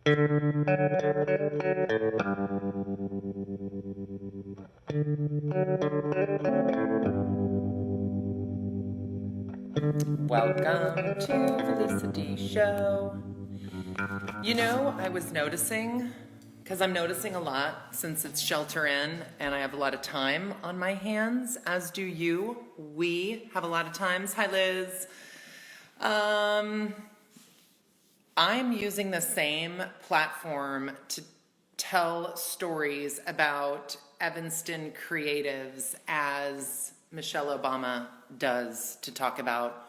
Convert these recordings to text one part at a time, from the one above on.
Welcome to the Lisa D show. You know, I was noticing, because I'm noticing a lot since it's shelter in and I have a lot of time on my hands, as do you. We have a lot of times. Hi, Liz. I'm using the same platform to tell stories about Evanston Creatives as Michelle Obama does to talk about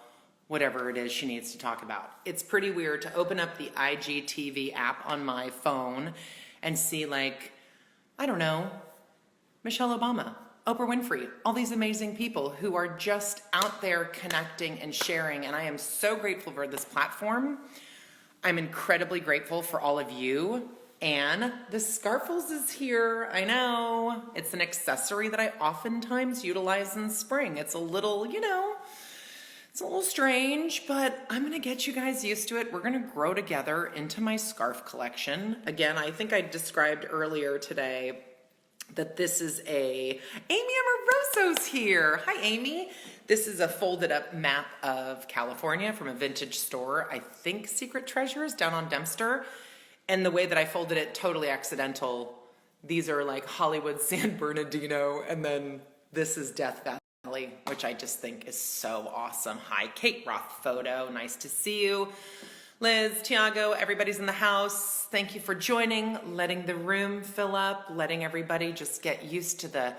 whatever it is she needs to talk about. It's pretty weird to open up the IGTV app on my phone and see, like, I don't know, Michelle Obama, Oprah Winfrey, all these amazing people who are just out there connecting and sharing. And I am so grateful for this platform. I'm incredibly grateful for all of you. And the Scarfles is here. I know. It's an accessory that I oftentimes utilize in spring. It's a little, it's a little strange, but I'm gonna get you guys used to it. We're gonna grow together into my scarf collection. Again, I think I described earlier today that this is Amy Amoroso's here. Hi, Amy. This is a folded up map of California from a vintage store. I think Secret Treasures down on Dempster. And the way that I folded it, totally accidental. These are like Hollywood San Bernardino, and then this is Death Valley, which I just think is so awesome. Hi, Kate Roth photo. Nice to see you. Liz, Tiago, everybody's in the house. Thank you for joining, letting the room fill up, letting everybody just get used to the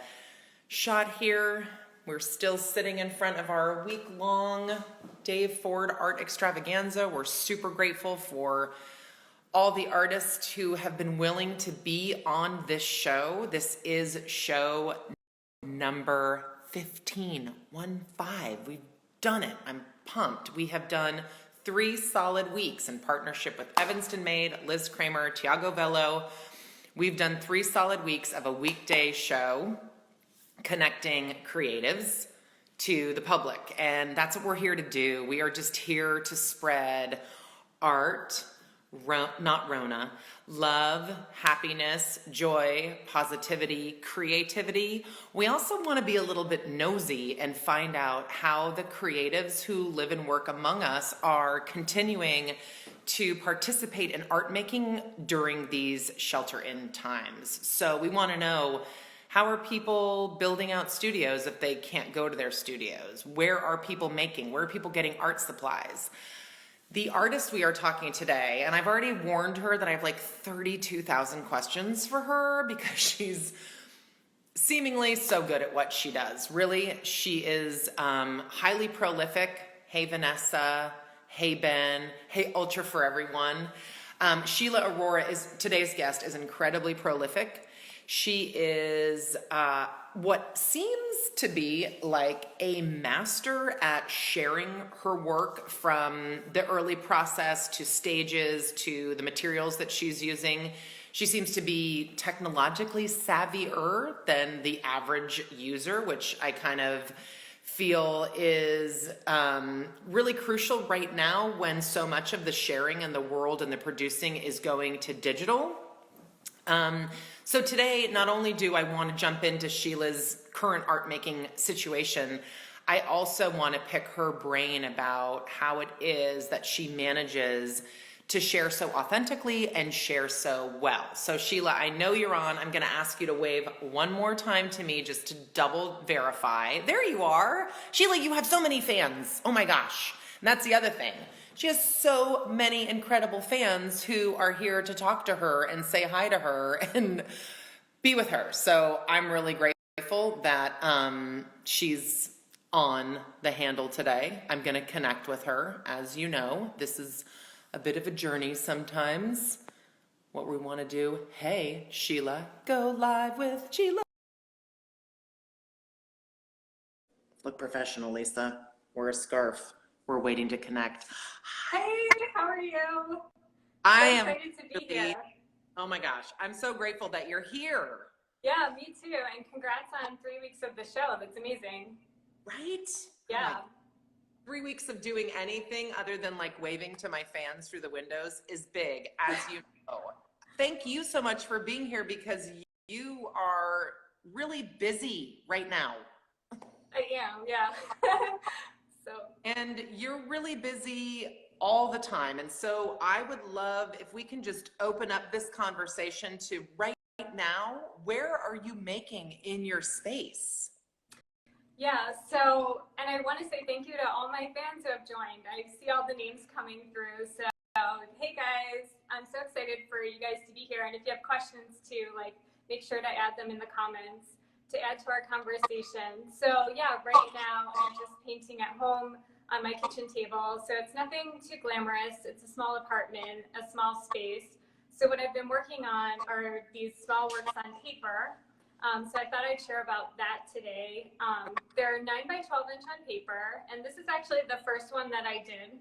shot here. We're still sitting in front of our week-long Dave Ford Art Extravaganza. We're super grateful for all the artists who have been willing to be on this show. This is show number 15. We've done it. I'm pumped. We have done 3 solid weeks in partnership with Evanston Made, Liz Kramer, Tiago Vello. We've done 3 solid weeks of a weekday show connecting creatives to the public. And that's what we're here to do. We are just here to spread art, not Rona, love, happiness, joy, positivity, creativity. We also want to be a little bit nosy and find out how the creatives who live and work among us are continuing to participate in art making during these shelter-in times. So we want to know, how are people building out studios if they can't go to their studios? Where are people making? Where are people getting art supplies? The artist we are talking today, and I've already warned her that I have like 32,000 questions for her because she's seemingly so good at what she does. Really, she is highly prolific. Hey, Vanessa. Hey, Ben. Hey, Ultra for everyone. Sheila Arora is today's guest, is incredibly prolific. She is what seems to be like a master at sharing her work, from the early process to stages to the materials that she's using. She seems to be technologically savvier than the average user, which I kind of feel is really crucial right now when so much of the sharing in the world and the producing is going to digital. So today, not only do I want to jump into Sheila's current art making situation, I also want to pick her brain about how it is that she manages to share so authentically and share so well. So Sheila, I know you're on. I'm going to ask you to wave one more time to me just to double verify. There you are. Sheila, you have so many fans. Oh my gosh. And that's the other thing. She has so many incredible fans who are here to talk to her and say hi to her and be with her. So I'm really grateful that she's on the handle today. I'm going to connect with her. As you know, this is a bit of a journey sometimes. What we want to do, hey, Sheila, go live with Sheila. Look professional, Lisa. Wear a scarf. We're waiting to connect. Hey, how are you? I am excited to be here. Oh my gosh, I'm so grateful that you're here. Yeah, me too. And congrats on 3 weeks of the show. That's amazing. Right? Yeah. Oh 3 weeks of doing anything other than like waving to my fans through the windows is big, as you know. thank you so much for being here because you are really busy right now. I am, yeah. So. And you're really busy all the time. And so I would love if we can just open up this conversation to right now, where are you making in your space? Yeah, so, and I want to say thank you to all my fans who have joined. I see all the names coming through. So, hey guys, I'm so excited for you guys to be here. And if you have questions too, like, make sure to add them in the comments to add to our conversation. So yeah, right now I'm just painting at home on my kitchen table. So it's nothing too glamorous. It's a small apartment, a small space. So what I've been working on are these small works on paper. So I thought I'd share about that today. They're 9 by 12 inch on paper, and this is actually the first one that I did.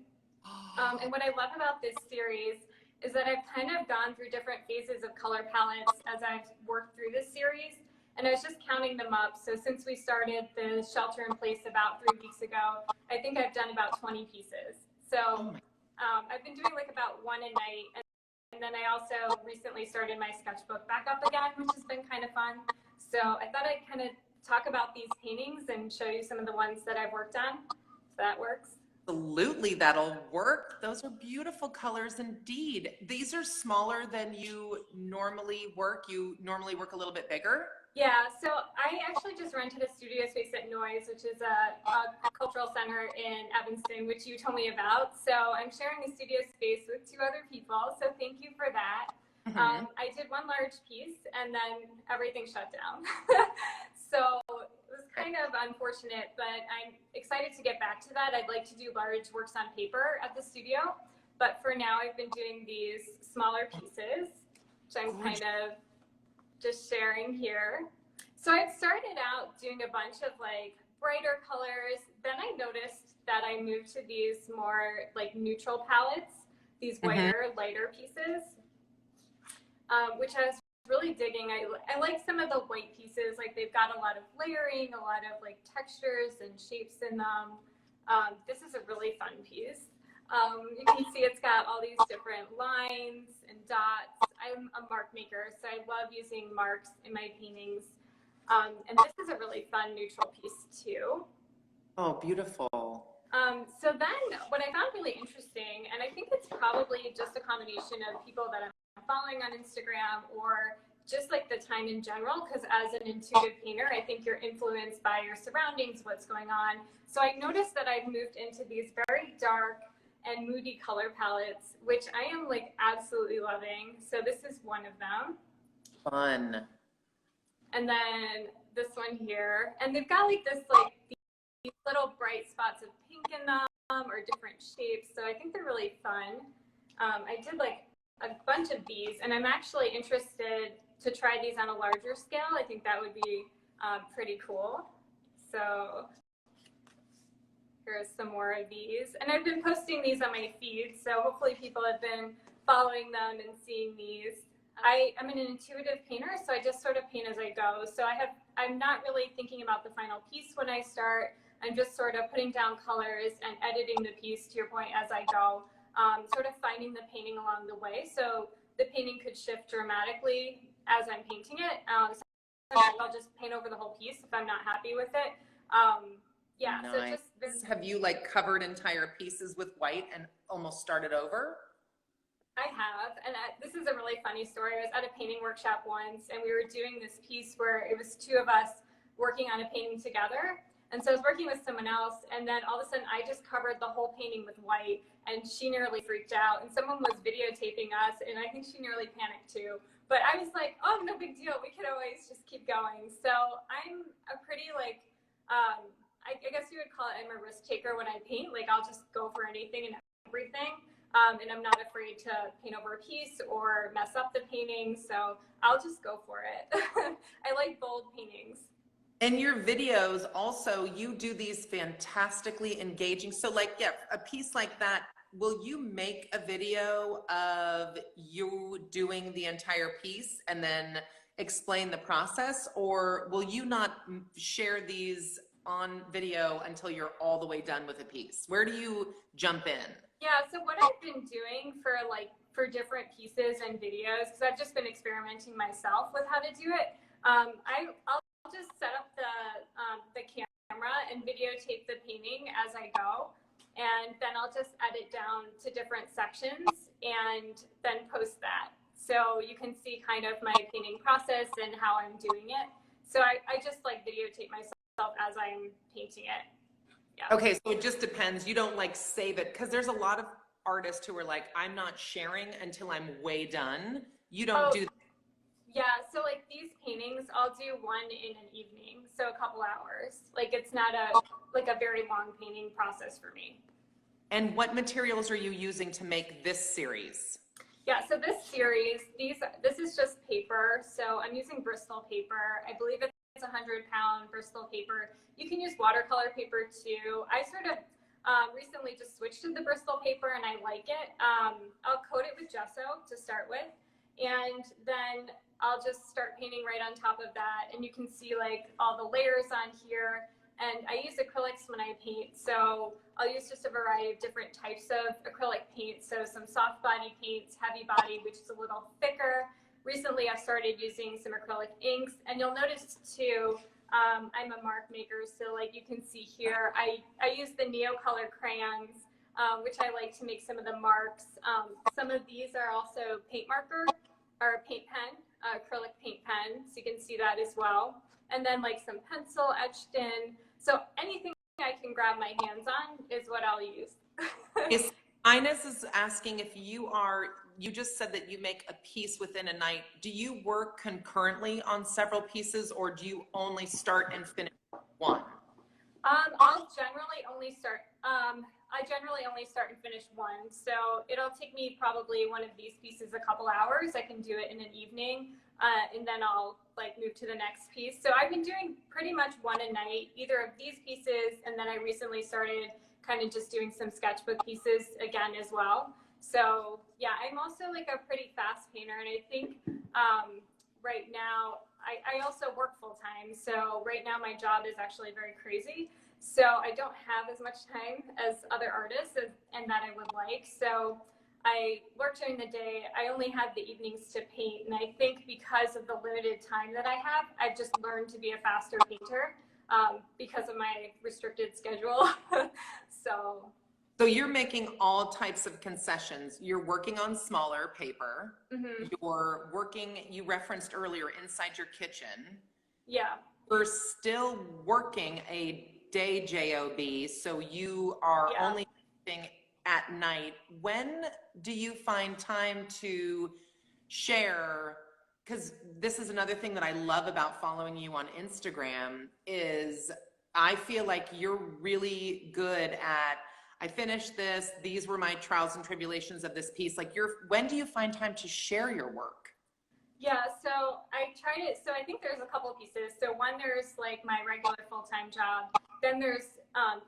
And what I love about this series is that I've kind of gone through different phases of color palettes as I've worked through this series, and I was just counting them up. So since we started the shelter in place about 3 weeks ago, I think I've done about 20 pieces. So I've been doing like about one a night. And then I also recently started my sketchbook back up again, which has been kind of fun. So I thought I'd kind of talk about these paintings and show you some of the ones that I've worked on, if that works. Absolutely, that'll work. Those are beautiful colors indeed. These are smaller than you normally work. You normally work a little bit bigger? Yeah, so I actually just rented a studio space at Noise, which is a cultural center in Evanston, which you told me about. So I'm sharing a studio space with 2 other people, so thank you for that. I did one large piece and then everything shut down. So it was kind of unfortunate, but I'm excited to get back to that. I'd like to do large works on paper at the studio, but for now I've been doing these smaller pieces, which I'm kind of just sharing here. So I started out doing a bunch of like brighter colors. Then I noticed that I moved to these more like neutral palettes, these whiter, lighter pieces, which I was really digging. I like some of the white pieces, like they've got a lot of layering, a lot of like textures and shapes in them. This is a really fun piece. You can see it's got all these different lines and dots. I'm a mark maker, so I love using marks in my paintings. And this is a really fun neutral piece too. Oh, beautiful. So then what I found really interesting, and I think it's probably just a combination of people that I'm following on Instagram or just like the time in general, because as an intuitive painter, I think you're influenced by your surroundings, what's going on. So I noticed that I've moved into these very dark and moody color palettes, which I am like absolutely loving. So this is one of them. Fun. And then this one here. And they've got like this, like these little bright spots of pink in them or different shapes. So I think they're really fun. I did like a bunch of these, and I'm actually interested to try these on a larger scale. I think that would be pretty cool. So here's some more of these. And I've been posting these on my feed, so hopefully people have been following them and seeing these. I'm an intuitive painter, so I just sort of paint as I go. So I'm not really thinking about the final piece when I start. I'm just sort of putting down colors and editing the piece, to your point, as I go, sort of finding the painting along the way. So the painting could shift dramatically as I'm painting it. Sometimes I'll just paint over the whole piece if I'm not happy with it. Yeah, nice. So just have you like covered entire pieces with white and almost started over? I have, and this is a really funny story. I was at a painting workshop once, and we were doing this piece where it was 2 of us working on a painting together. And so I was working with someone else, and then all of a sudden I just covered the whole painting with white, and she nearly freaked out. And someone was videotaping us, and I think she nearly panicked too. But I was like, oh, no big deal. We could always just keep going. So I'm a pretty like, I guess you would call it, I'm a risk taker when I paint. Like I'll just go for anything and everything. And I'm not afraid to paint over a piece or mess up the painting. So I'll just go for it. I like bold paintings. In your videos also, you do these fantastically engaging. So like, yeah, a piece like that, will you make a video of you doing the entire piece and then explain the process? Or will you not share these on video until you're all the way done with a piece? Where do you jump in? Yeah, so what I've been doing for like for different pieces and videos, because I've just been experimenting myself with how to do it. I'll just set up the camera and videotape the painting as I go, and then I'll just edit down to different sections and then post that. So you can see kind of my painting process and how I'm doing it. So I just like videotape myself as I'm painting it. Yeah. Okay, so it just depends. You don't like save it, because there's a lot of artists who are like, I'm not sharing until I'm way done. You don't do that. Yeah, so like these paintings, I'll do one in an evening, so a couple hours. Like it's not a very long painting process for me. And what materials are you using to make this series? Yeah, so this series, this is just paper. So I'm using Bristol paper. I believe it's 100-pound Bristol paper. You can use watercolor paper too. I sort of recently just switched to the Bristol paper and I like it. I'll coat it with gesso to start with, and then I'll just start painting right on top of that. And you can see like all the layers on here. And I use acrylics when I paint, so I'll use just a variety of different types of acrylic paint. So some soft body paints, heavy body, which is a little thicker. Recently, I've started using some acrylic inks, and you'll notice too, I'm a mark maker. So like you can see here, I use the Neocolor crayons, which I like to make some of the marks. Some of these are also paint marker or paint pen, acrylic paint pen. So you can see that as well. And then like some pencil etched in. So anything I can grab my hands on is what I'll use. Ines is asking if you just said that you make a piece within a night. Do you work concurrently on several pieces, or do you only start and finish one? I'll generally only start, I generally only start and finish one. So it'll take me probably one of these pieces a couple hours. I can do it in an evening, and then I'll like move to the next piece. So I've been doing pretty much one a night, either of these pieces, and then I recently started kind of just doing some sketchbook pieces again as well. So yeah, I'm also like a pretty fast painter, and I think right now I also work full time. So right now my job is actually very crazy. So I don't have as much time as other artists and that I would like. So I work during the day. I only have the evenings to paint. And I think because of the limited time that I have, I've just learned to be a faster painter because of my restricted schedule. So you're making all types of concessions. You're working on smaller paper. Mm-hmm. You're working, you referenced earlier, inside your kitchen. Yeah. You're still working a day job, so you are only painting at night. When do you find time to share? Because this is another thing that I love about following you on Instagram is I feel like you're really good at, I finished this, these were my trials and tribulations of this piece. Like when do you find time to share your work? Yeah, so I tried it. So I think there's a couple of pieces. So one, there's like my regular full-time job. Then there's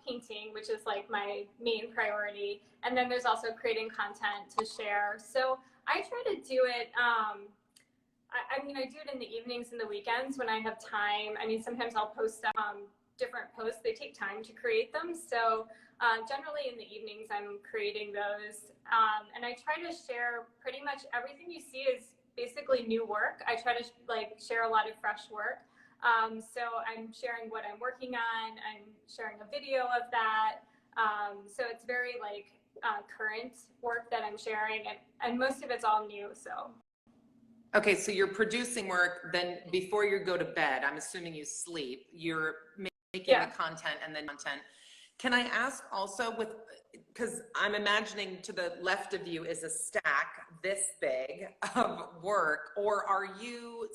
painting, which is like my main priority. And then there's also creating content to share. So I try to do it, I mean, I do it in the evenings and the weekends when I have time. I mean, sometimes I'll post different posts. They take time to create them. So generally in the evenings, I'm creating those. And I try to share pretty much everything you see is basically new work. I try to like share a lot of fresh work. So I'm sharing what I'm working on. I'm sharing a video of that. So it's very like current work that I'm sharing, and most of it's all new. So. Okay, so you're producing work, then before you go to bed, I'm assuming you sleep, you're making the content and then content. Can I ask also because I'm imagining to the left of you is a stack this big of work, or are you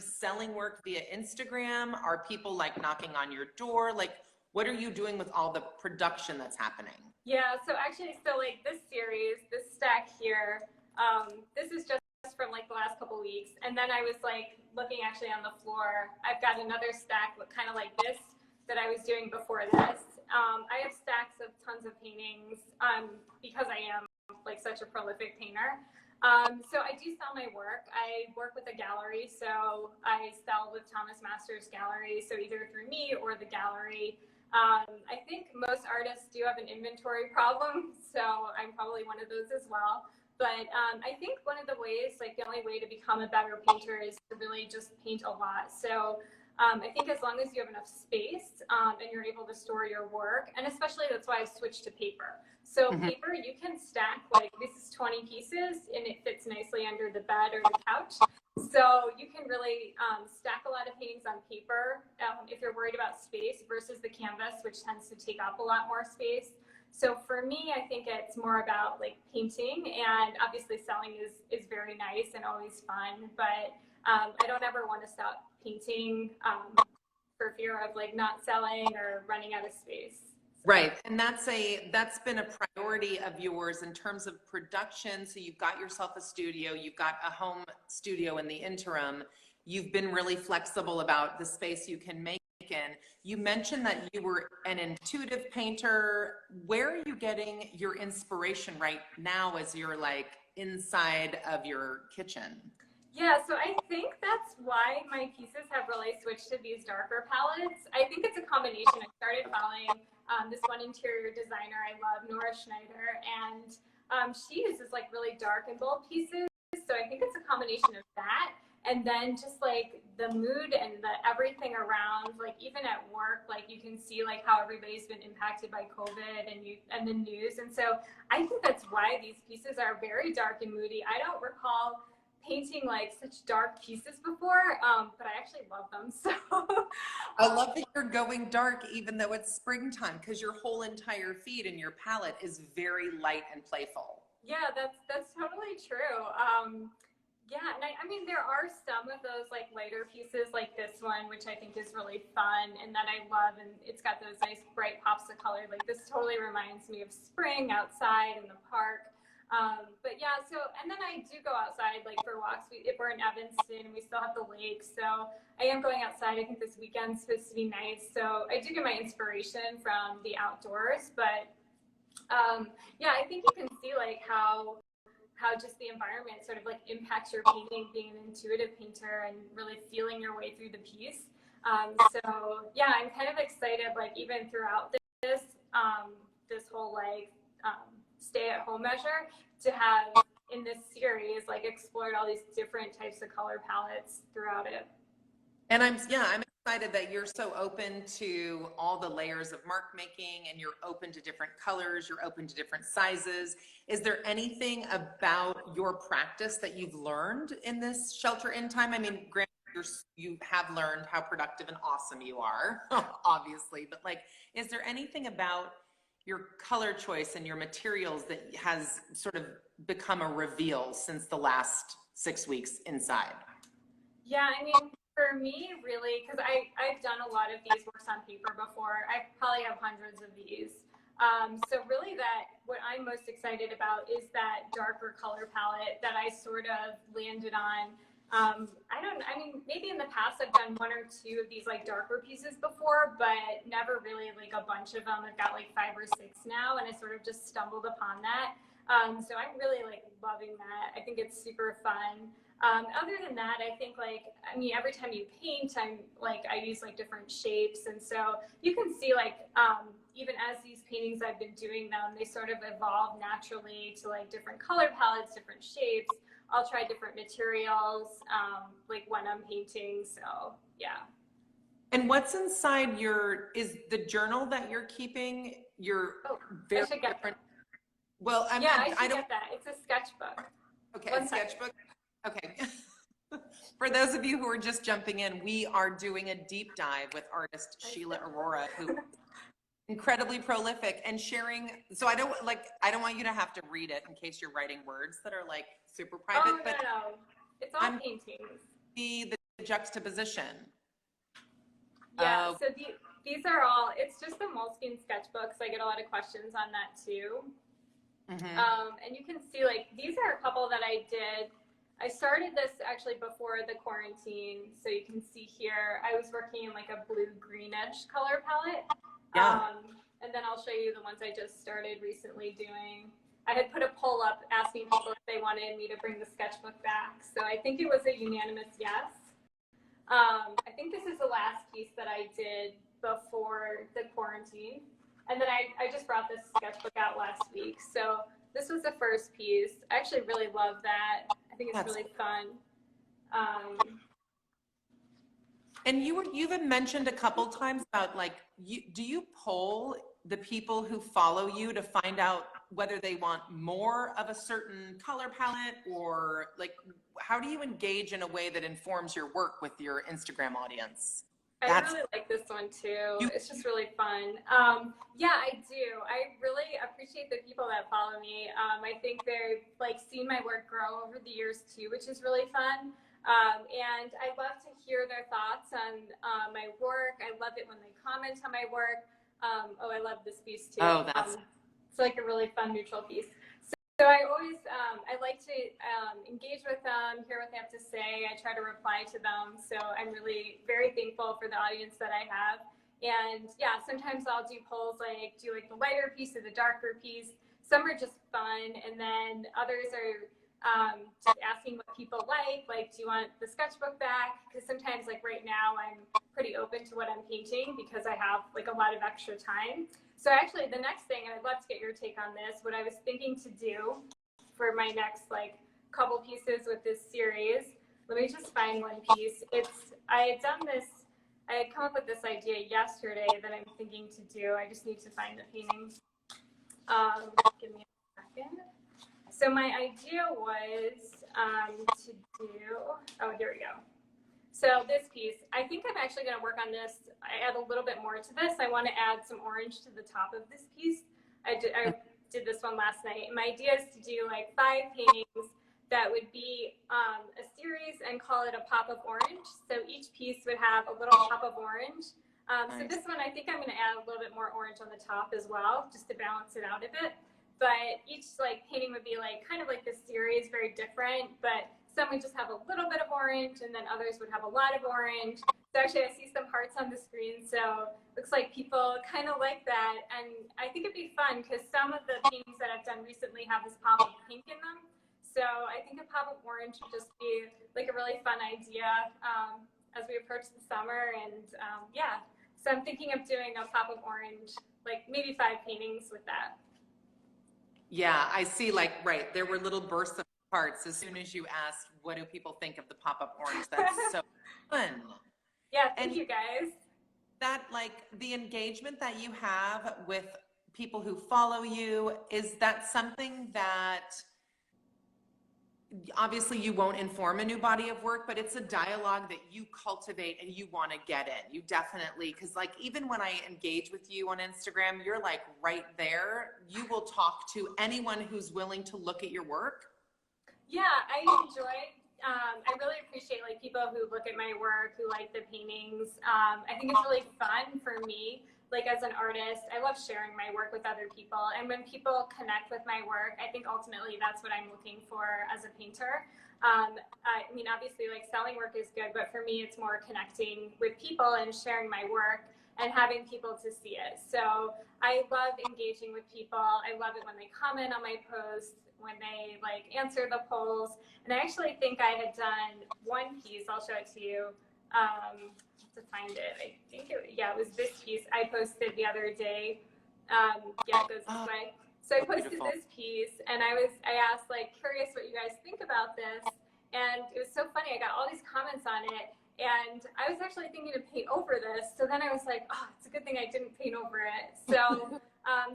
selling work via Instagram? Are people like knocking on your door? Like, what are you doing with all the production that's happening? Yeah, so actually, like this series, this stack here, this is just from like the last couple weeks. And then I was like looking actually on the floor. I've got another stack kind of like this that I was doing before this. I have stacks of tons of paintings because I am like such a prolific painter. So I do sell my work. I work with a gallery, so I sell with Thomas Masters Gallery, so either through me or the gallery. I think most artists do have an inventory problem, so I'm probably one of those as well. But I think one of the ways, like the only way to become a better painter is to really just paint a lot. So I think as long as you have enough space and you're able to store your work, and especially that's why I've switched to paper. So paper, you can stack, like this is 20 pieces and it fits nicely under the bed or the couch. So you can really stack a lot of paintings on paper if you're worried about space versus the canvas, which tends to take up a lot more space. So for me, I think it's more about like painting, and obviously selling is very nice and always fun, but I don't ever want to stop painting for fear of like not selling or running out of space. Right, and that's been a priority of yours in terms of production. So you've got yourself a studio, you've got a home studio in the interim. You've been really flexible about the space you can make in. You mentioned that you were an intuitive painter. Where are you getting your inspiration right now as you're like inside of your kitchen? Yeah, so I think that's why my pieces have really switched to these darker palettes. I think it's a combination. I started following this one interior designer I love, Nora Schneider, and she uses like really dark and bold pieces. So I think it's a combination of that, and then just like the mood and the everything around, like even at work, like you can see like how everybody's been impacted by COVID and the news. And so I think that's why these pieces are very dark and moody. I don't recall painting like such dark pieces before, but I actually love them. So I love that you're going dark even though it's springtime, because your whole entire feed and your palette is very light and playful. yeah, that's totally true. Yeah, and I mean, there are some of those like lighter pieces like this one, which I think is really fun and that I love, and it's got those nice bright pops of color. Like this totally reminds me of spring outside in the park. But yeah, so, and then I do go outside like for walks. We're in Evanston and we still have the lake, so I am going outside. I think this weekend's supposed to be nice, so I do get my inspiration from the outdoors. But yeah, I think you can see like how just the environment sort of like impacts your painting, being an intuitive painter and really feeling your way through the piece. So yeah, I'm kind of excited, like even throughout this this whole like stay-at-home measure, to have in this series like explored all these different types of color palettes throughout it. And I'm excited that you're so open to all the layers of mark making, and you're open to different colors, you're open to different sizes. Is there anything about your practice that you've learned in this shelter in time? I mean, granted, you have learned how productive and awesome you are, obviously, but like, is there anything about your color choice and your materials that has sort of become a reveal since the last 6 weeks inside? Yeah, I mean, for me, really, because I've done a lot of these works on paper before. I probably have hundreds of these. So really what I'm most excited about is that darker color palette that I sort of landed on. I mean, maybe in the past I've done 1 or 2 of these like darker pieces before, but never really like a bunch of them. I've got like 5 or 6 now, and I sort of just stumbled upon that. So I'm really like loving that. I think it's super fun. Other than that, I think like, I mean, every time you paint, I use like different shapes. And so you can see like, even as these paintings I've been doing them, they sort of evolve naturally to like different color palettes, different shapes. I'll try different materials, like when I'm painting. So yeah. And what's inside is the journal that you're keeping, very different. Well, I should get that. It's a sketchbook. Okay, a sketchbook. Okay. For those of you who are just jumping in, we are doing a deep dive with artist Sheila Arora, who is incredibly prolific and sharing. So I don't want you to have to read it in case you're writing words that are like super private. Oh, no. It's all paintings. The juxtaposition. Yeah, so these are all, it's just the Moleskine sketchbooks. I get a lot of questions on that too. And you can see like, these are a couple that I did. I started this actually before the quarantine. So you can see here, I was working in like a blue greenish color palette. Yeah. And then I'll show you the ones I just started recently doing. I had put a poll up asking people if they wanted me to bring the sketchbook back. So I think it was a unanimous yes. I think this is the last piece that I did before the quarantine. And then I just brought this sketchbook out last week. So this was the first piece. I actually really love that. I think it's That's really fun. And you've mentioned a couple times about like, do you poll the people who follow you to find out whether they want more of a certain color palette, or like, how do you engage in a way that informs your work with your Instagram audience? I really like this one too. It's just really fun. Yeah, I do. I really appreciate the people that follow me. I think they've like seen my work grow over the years too, which is really fun. And I love to hear their thoughts on my work. I love it when they comment on my work. Oh, I love this piece too. Oh, that's it's like a really fun neutral piece. So I always, I like to engage with them, hear what they have to say. I try to reply to them. So I'm really very thankful for the audience that I have. And yeah, sometimes I'll do polls like, do you like the lighter piece or the darker piece? Some are just fun. And then others are just asking what people like, do you want the sketchbook back? Because sometimes like right now I'm pretty open to what I'm painting because I have like a lot of extra time. So actually the next thing, and I'd love to get your take on this, what I was thinking to do for my next like couple pieces with this series, let me just find one piece. I had done this, I had come up with this idea yesterday that I'm thinking to do. I just need to find the painting. Give me a second. So my idea was to do, oh, here we go. So this piece, I think I'm actually going to work on this. I add a little bit more to this. I want to add some orange to the top of this piece. I did this one last night. And my idea is to do like 5 paintings that would be a series and call it a pop of orange. So each piece would have a little pop of orange. So this one, I think I'm going to add a little bit more orange on the top as well, just to balance it out a bit. But each like painting would be like kind of like this series, very different, but some would just have a little bit of orange and then others would have a lot of orange. So actually I see some hearts on the screen, so looks like people kind of like that. And I think it'd be fun because some of the paintings that I've done recently have this pop of pink in them. So I think a pop of orange would just be like a really fun idea as we approach the summer. And yeah, so I'm thinking of doing a pop of orange, like maybe 5 paintings with that. Yeah, I see, like, right, there were little bursts of hearts as soon as you asked, what do people think of the pop-up orange? That's so fun. Yeah, thank you guys. That, like, the engagement that you have with people who follow you, is that something that obviously you won't inform a new body of work, but it's a dialogue that you cultivate and you want to get in. You definitely, because like even when I engage with you on Instagram, you're like right there. You will talk to anyone who's willing to look at your work. Yeah, I I really appreciate like people who look at my work, who like the paintings. I think it's really fun for me. Like as an artist, I love sharing my work with other people. And when people connect with my work, I think ultimately that's what I'm looking for as a painter. I mean, obviously like selling work is good, but for me, it's more connecting with people and sharing my work and having people to see it. So I love engaging with people. I love it when they comment on my posts, when they like answer the polls. And I actually think I had done one piece, I'll show it to you. To find it, I think it was this piece I posted the other day. Yeah, it goes this way. So I posted this piece and I asked like, curious what you guys think about this. And it was so funny, I got all these comments on it and I was actually thinking to paint over this. So then I was like, oh, it's a good thing I didn't paint over it. So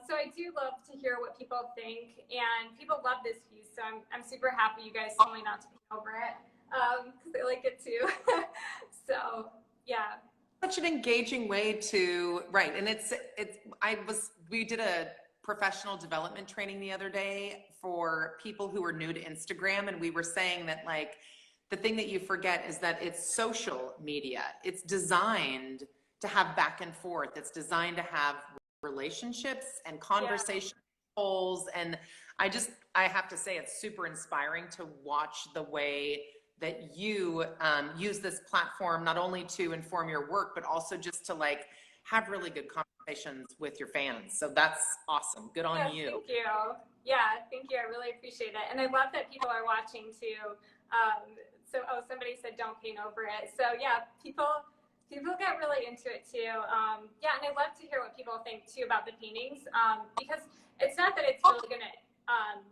so I do love to hear what people think, and people love this piece. So I'm super happy you guys told me not to paint over it because they like it too. So yeah. Such an engaging way to, right. And we did a professional development training the other day for people who are new to Instagram. And we were saying that like, the thing that you forget is that it's social media. It's designed to have back and forth. It's designed to have relationships and conversation polls. And I have to say, it's super inspiring to watch the way that you use this platform, not only to inform your work, but also just to like have really good conversations with your fans. So that's awesome. Good on you. Thank you. Yeah, thank you. I really appreciate it. And I love that people are watching too. Somebody said don't paint over it. So yeah, people get really into it too. Yeah, and I love to hear what people think too about the paintings because it's not that it's really gonna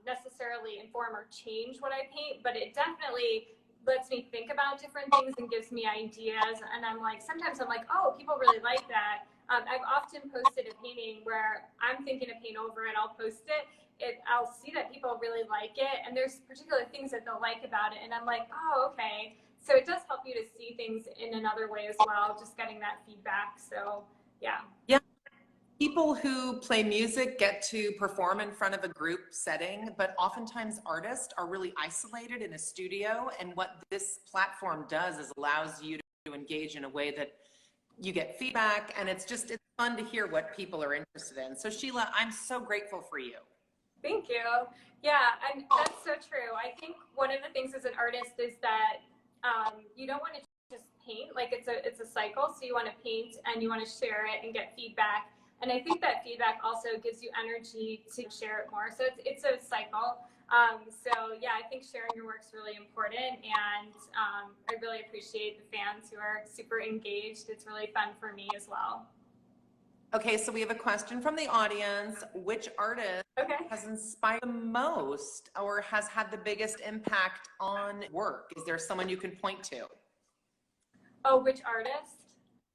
necessarily inform or change what I paint, but it definitely lets me think about different things and gives me ideas. And I'm like, sometimes I'm like, oh, people really like that. I've often posted a painting where I'm thinking to paint over it, I'll post it. I'll see that people really like it, and there's particular things that they'll like about it, and I'm like, oh, okay. So it does help you to see things in another way as well, just getting that feedback. So yeah. Yeah. People who play music get to perform in front of a group setting, but oftentimes artists are really isolated in a studio. And what this platform does is allows you to engage in a way that you get feedback, and it's fun to hear what people are interested in. So Sheila, I'm so grateful for you. Thank you. Yeah, and that's so true. I think one of the things as an artist is that you don't want to just paint, like it's a cycle. So you want to paint and you want to share it and get feedback. And I think that feedback also gives you energy to share it more. So it's a cycle. So yeah, I think sharing your work is really important, and I really appreciate the fans who are super engaged. It's really fun for me as well. Okay, so we have a question from the audience. Which artist has inspired the most or has had the biggest impact on work? Is there someone you can point to? Oh, which artist?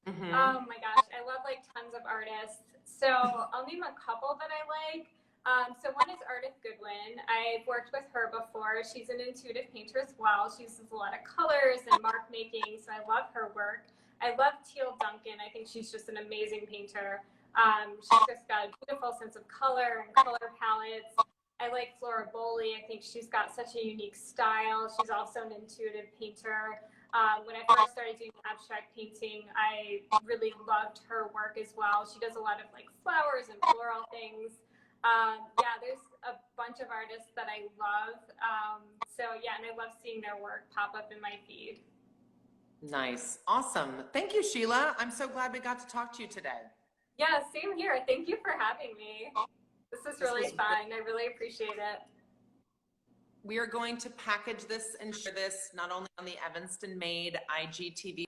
Mm-hmm. Oh my gosh, I love like tons of artists. So I'll name a couple that I like. So one is Ardith Goodwin. I've worked with her before. She's an intuitive painter as well. She uses a lot of colors and mark making, so I love her work. I love Teal Duncan. I think she's just an amazing painter. She's just got a beautiful sense of color and color palettes. I like Flora Boley. I think she's got such a unique style. She's also an intuitive painter. When I first started doing abstract painting, I really loved her work as well. She does a lot of like flowers and floral things. Yeah, there's a bunch of artists that I love. So yeah, and I love seeing their work pop up in my feed. Nice. Awesome. Thank you, Sheila. I'm so glad we got to talk to you today. Yeah, same here. Thank you for having me. This is really fun. I really appreciate it. We are going to package this and share this not only on the Evanston Made IGTV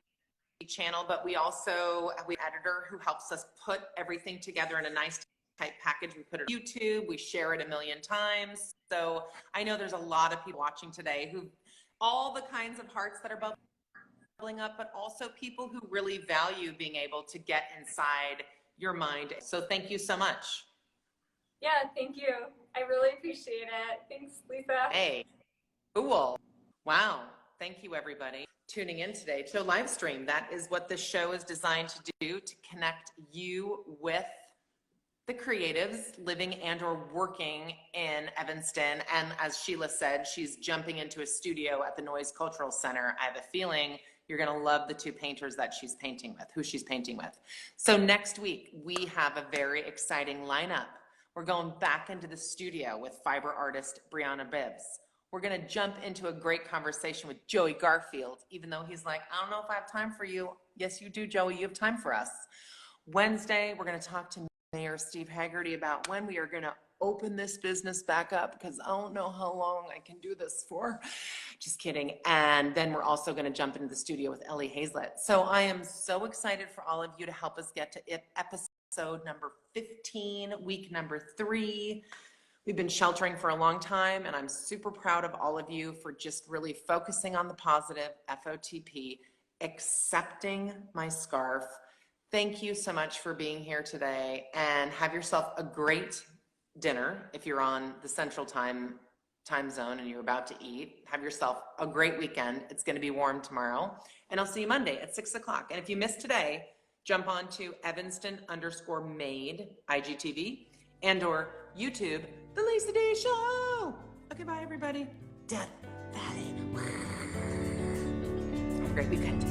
channel, but we also have an editor who helps us put everything together in a nice type package. We put it on YouTube. We share it a million times. So I know there's a lot of people watching today who all the kinds of hearts that are bubbling up, but also people who really value being able to get inside your mind. So thank you so much. Yeah, thank you. I really appreciate it. Thanks, Lisa. Hey, cool. Wow. Thank you, everybody, tuning in today to a live stream. That is what this show is designed to do, to connect you with the creatives living and or working in Evanston. And as Sheila said, she's jumping into a studio at the Noise Cultural Center. I have a feeling you're going to love the two painters that she's painting with, who she's painting with. So next week, we have a very exciting lineup. We're going back into the studio with fiber artist Brianna Bibbs. We're going to jump into a great conversation with Joey Garfield, even though he's like, I don't know if I have time for you. Yes, you do, Joey. You have time for us. Wednesday, we're going to talk to Mayor Steve Haggerty about when we are going to open this business back up, because I don't know how long I can do this for. Just kidding. And then we're also going to jump into the studio with Ellie Hazlett. So I am so excited for all of you to help us get to episode number 15, week number 3. We've been sheltering for a long time, and I'm super proud of all of you for just really focusing on the positive, FOTP, accepting my scarf. Thank you so much for being here today, and have yourself a great dinner. If you're on the Central Time zone and you're about to eat, have yourself a great weekend. It's going to be warm tomorrow, and I'll see you Monday at 6 o'clock. And if you missed today, jump on to Evanston_Made IGTV and or YouTube, The Lisa D Show. Okay, bye everybody. Death Valley. Have a great weekend.